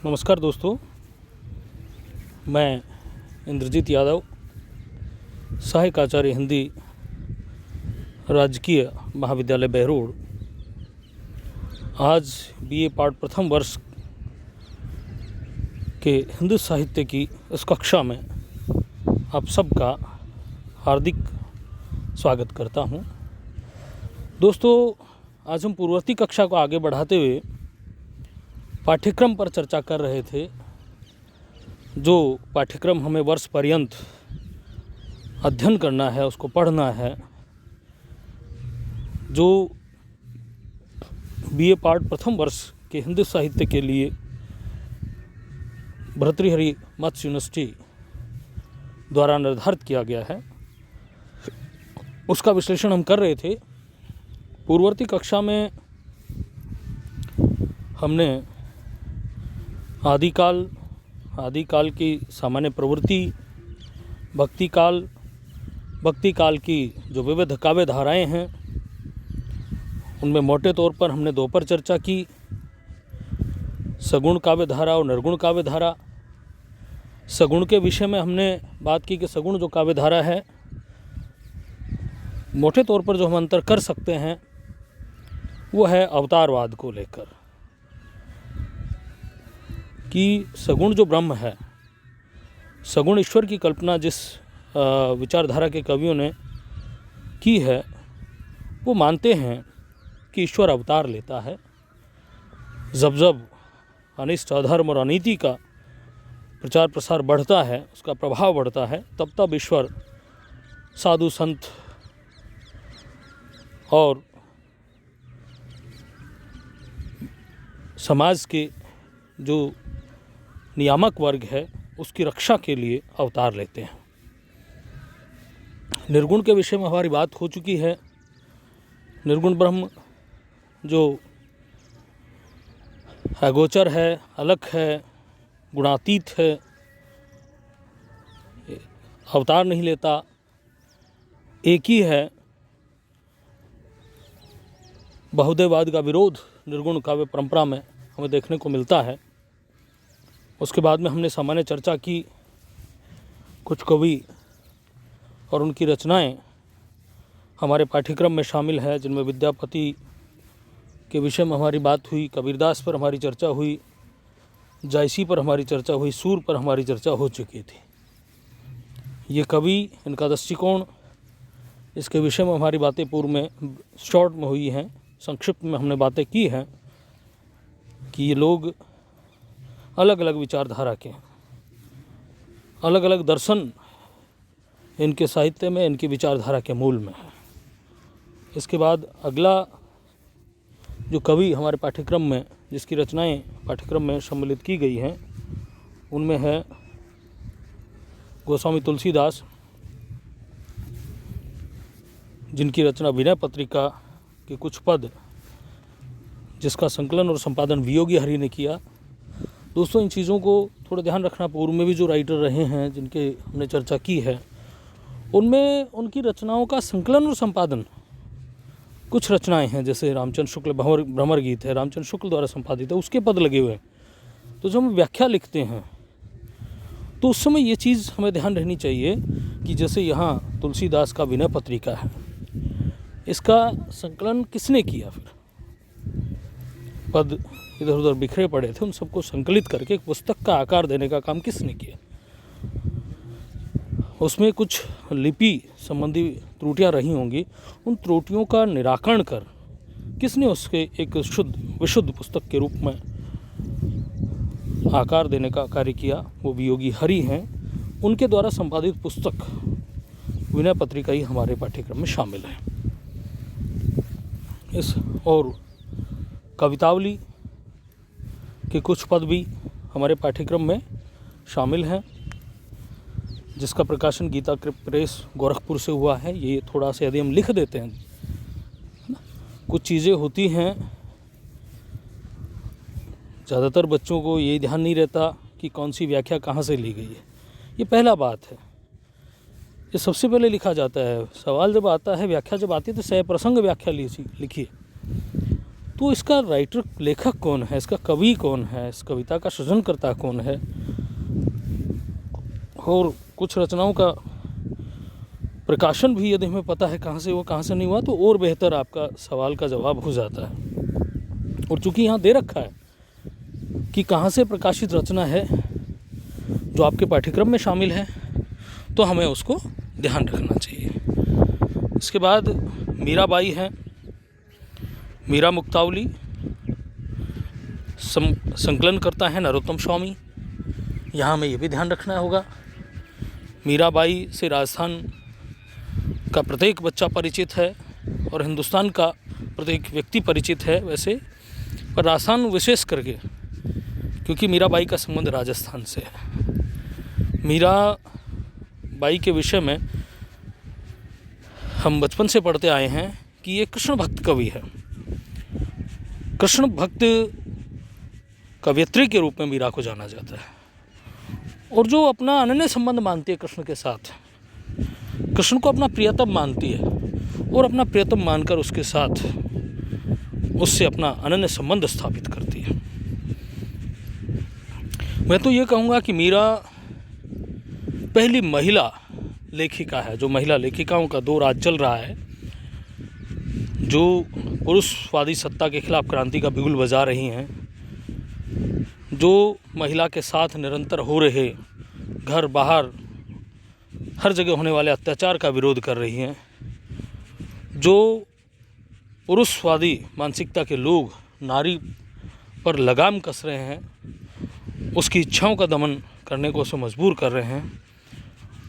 नमस्कार दोस्तों, मैं इंद्रजीत यादव, सहायक आचार्य हिंदी, राजकीय महाविद्यालय बहरोड़, आज बीए पाठ प्रथम वर्ष के हिंदी साहित्य की इस कक्षा में आप सबका हार्दिक स्वागत करता हूं। दोस्तों, आज हम पूर्ववर्ती कक्षा को आगे बढ़ाते हुए पाठ्यक्रम पर चर्चा कर रहे थे। जो पाठ्यक्रम हमें वर्ष पर्यंत अध्ययन करना है, उसको पढ़ना है, जो बीए पाठ प्रथम वर्ष के हिंदी साहित्य के लिए भर्तृहरि मत्स्य यूनिवर्सिटी द्वारा निर्धारित किया गया है, उसका विश्लेषण हम कर रहे थे। पूर्ववर्ती कक्षा में हमने आदिकाल की सामान्य प्रवृत्ति, भक्ति काल की जो विविध काव्य धाराएं हैं, उनमें मोटे तौर पर हमने दो पर चर्चा की, सगुण काव्य धारा और निर्गुण काव्य धारा। सगुण के विषय में हमने बात की कि सगुण जो काव्य धारा है, मोटे तौर पर जो हम अंतर कर सकते हैं वो है अवतारवाद को लेकर, कि सगुण जो ब्रह्म है, सगुण ईश्वर की कल्पना जिस विचारधारा के कवियों ने की है, वो मानते हैं कि ईश्वर अवतार लेता है। जब जब अनिष्ट, अधर्म और अनीति का प्रचार प्रसार बढ़ता है, उसका प्रभाव बढ़ता है, तब तब ईश्वर साधु संत और समाज के जो नियामक वर्ग है, उसकी रक्षा के लिए अवतार लेते हैं। निर्गुण के विषय में हमारी बात हो चुकी है। निर्गुण ब्रह्म जो अगोचर है, अलग है, गुणातीत है, अवतार नहीं लेता, एक ही है। बहुदेववाद का विरोध निर्गुण काव्य परंपरा में हमें देखने को मिलता है। उसके बाद में हमने सामान्य चर्चा की, कुछ कवि और उनकी रचनाएं हमारे पाठ्यक्रम में शामिल है, जिनमें विद्यापति के विषय में हमारी बात हुई, कबीरदास पर हमारी चर्चा हुई, जायसी पर हमारी चर्चा हुई, सूर पर हमारी चर्चा हो चुकी थी। ये कवि, इनका दृष्टिकोण, इसके विषय में हमारी बातें पूर्व में शॉर्ट में हुई हैं, संक्षिप्त में हमने बातें की हैं कि ये लोग अलग अलग विचारधारा के, अलग अलग दर्शन इनके साहित्य में, इनकी विचारधारा के मूल में है। इसके बाद अगला जो कवि हमारे पाठ्यक्रम में, जिसकी रचनाएं पाठ्यक्रम में सम्मिलित की गई हैं, उनमें है गोस्वामी तुलसीदास, जिनकी रचना विनय पत्रिका के कुछ पद, जिसका संकलन और संपादन वियोगी हरि ने किया। दोस्तों, इन चीज़ों को थोड़ा ध्यान रखना। पूर्व में भी जो राइटर रहे हैं, जिनके हमने चर्चा की है, उनमें उनकी रचनाओं का संकलन और संपादन, कुछ रचनाएं हैं जैसे रामचंद्र शुक्ल भ्रमर गीत है, रामचंद्र शुक्ल द्वारा संपादित है, उसके पद लगे हुए हैं। तो जब हम व्याख्या लिखते हैं तो उस समय ये चीज़ हमें ध्यान रहनी चाहिए कि जैसे यहाँ तुलसीदास का विनय पत्रिका है, इसका संकलन किसने किया? फिर पद इधर उधर बिखरे पड़े थे, उन सबको संकलित करके एक पुस्तक का आकार देने का काम किसने किया? उसमें कुछ लिपि संबंधी त्रुटियां रही होंगी, उन त्रुटियों का निराकरण कर किसने उसके एक विशुद्ध पुस्तक के रूप में आकार देने का कार्य किया? वो वियोगी हरि हैं। उनके द्वारा संपादित पुस्तक विनय पत्रिका ही हमारे पाठ्यक्रम में शामिल है। इस और कवितावली के कुछ पद भी हमारे पाठ्यक्रम में शामिल हैं, जिसका प्रकाशन गीता प्रेस गोरखपुर से हुआ है। ये थोड़ा सा यदि हम लिख देते हैं, कुछ चीज़ें होती हैं, ज़्यादातर बच्चों को ये ध्यान नहीं रहता कि कौन सी व्याख्या कहाँ से ली गई है। ये पहला बात है, ये सबसे पहले लिखा जाता है। सवाल जब आता है, व्याख्या जब आती है, तो सह प्रसंग व्याख्या लिखिए। तो इसका राइटर लेखक कौन है, इसका कवि कौन है, इस कविता का सृजनकर्ता कौन है, और कुछ रचनाओं का प्रकाशन भी यदि हमें पता है कहाँ से हुआ कहाँ से नहीं हुआ, तो और बेहतर आपका सवाल का जवाब हो जाता है। और चूंकि यहाँ दे रखा है कि कहाँ से प्रकाशित रचना है जो आपके पाठ्यक्रम में शामिल है, तो हमें उसको ध्यान रखना चाहिए। इसके बाद मीराबाई हैं, मीरा मुक्तावली, संकलन करता है नरोत्तम स्वामी। यहाँ हमें ये भी ध्यान रखना होगा, मीराबाई से राजस्थान का प्रत्येक बच्चा परिचित है और हिंदुस्तान का प्रत्येक व्यक्ति परिचित है वैसे, पर राजस्थान विशेष करके क्योंकि मीराबाई का संबंध राजस्थान से है। मीराबाई के विषय में हम बचपन से पढ़ते आए हैं कि ये कृष्ण भक्त कवि है। कृष्ण भक्त कवयित्री के रूप में मीरा को जाना जाता है, और जो अपना अनन्य संबंध मानती है कृष्ण के साथ, कृष्ण को अपना प्रियतम मानती है और अपना प्रियतम मानकर उसके साथ उससे अपना अनन्य संबंध स्थापित करती है। मैं तो ये कहूँगा कि मीरा पहली महिला लेखिका है। जो महिला लेखिकाओं का दौर आज चल रहा है, जो पुरुषवादी सत्ता के खिलाफ क्रांति का बिगुल बजा रही हैं, जो महिला के साथ निरंतर हो रहे घर बाहर हर जगह होने वाले अत्याचार का विरोध कर रही हैं, जो पुरुषवादी मानसिकता के लोग नारी पर लगाम कस रहे हैं, उसकी इच्छाओं का दमन करने को उसे मजबूर कर रहे हैं,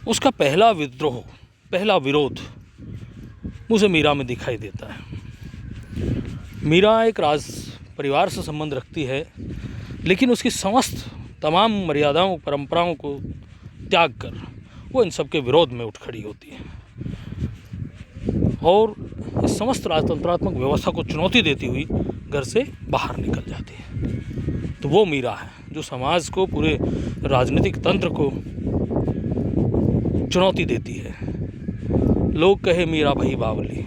उसका पहला विद्रोह, पहला विरोध मुझे मीरा में दिखाई देता है। मीरा एक राज परिवार से संबंध रखती है, लेकिन उसकी समस्त तमाम मर्यादाओं परंपराओं को त्याग कर वो इन सब के विरोध में उठ खड़ी होती है और इस समस्त राजतंत्रात्मक व्यवस्था को चुनौती देती हुई घर से बाहर निकल जाती है। तो वो मीरा है जो समाज को, पूरे राजनीतिक तंत्र को चुनौती देती है। लोग कहे मीरा भई बावली,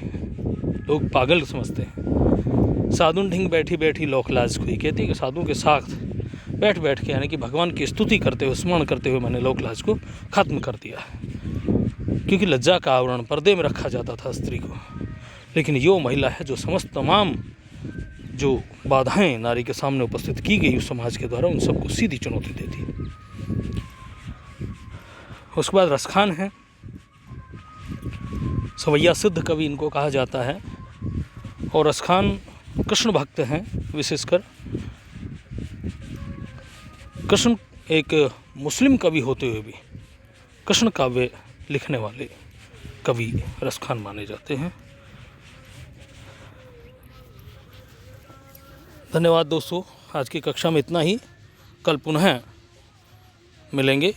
लोग पागल समझते हैं। साधुन ढिंग बैठी बैठी लोकलाज खुई, कहती है कि साधुओं के साथ बैठ बैठ के, यानी कि भगवान की स्तुति करते हुए, स्मरण करते हुए मैंने लोकलाज को ख़त्म कर दिया है, क्योंकि लज्जा का आवरण पर्दे में रखा जाता था स्त्री को। लेकिन ये महिला है जो समस्त तमाम जो बाधाएं नारी के सामने उपस्थित की गई उस समाज के द्वारा, उन सबको सीधी चुनौती देती है। उसके बाद रसखान है, सवैया सिद्ध कवि इनको कहा जाता है, और रसखान कृष्ण भक्त हैं। विशेषकर कृष्ण एक मुस्लिम कवि होते हुए भी कृष्ण काव्य लिखने वाले कवि रसखान माने जाते हैं। धन्यवाद दोस्तों, आज की कक्षा में इतना ही। कल पुनः मिलेंगे।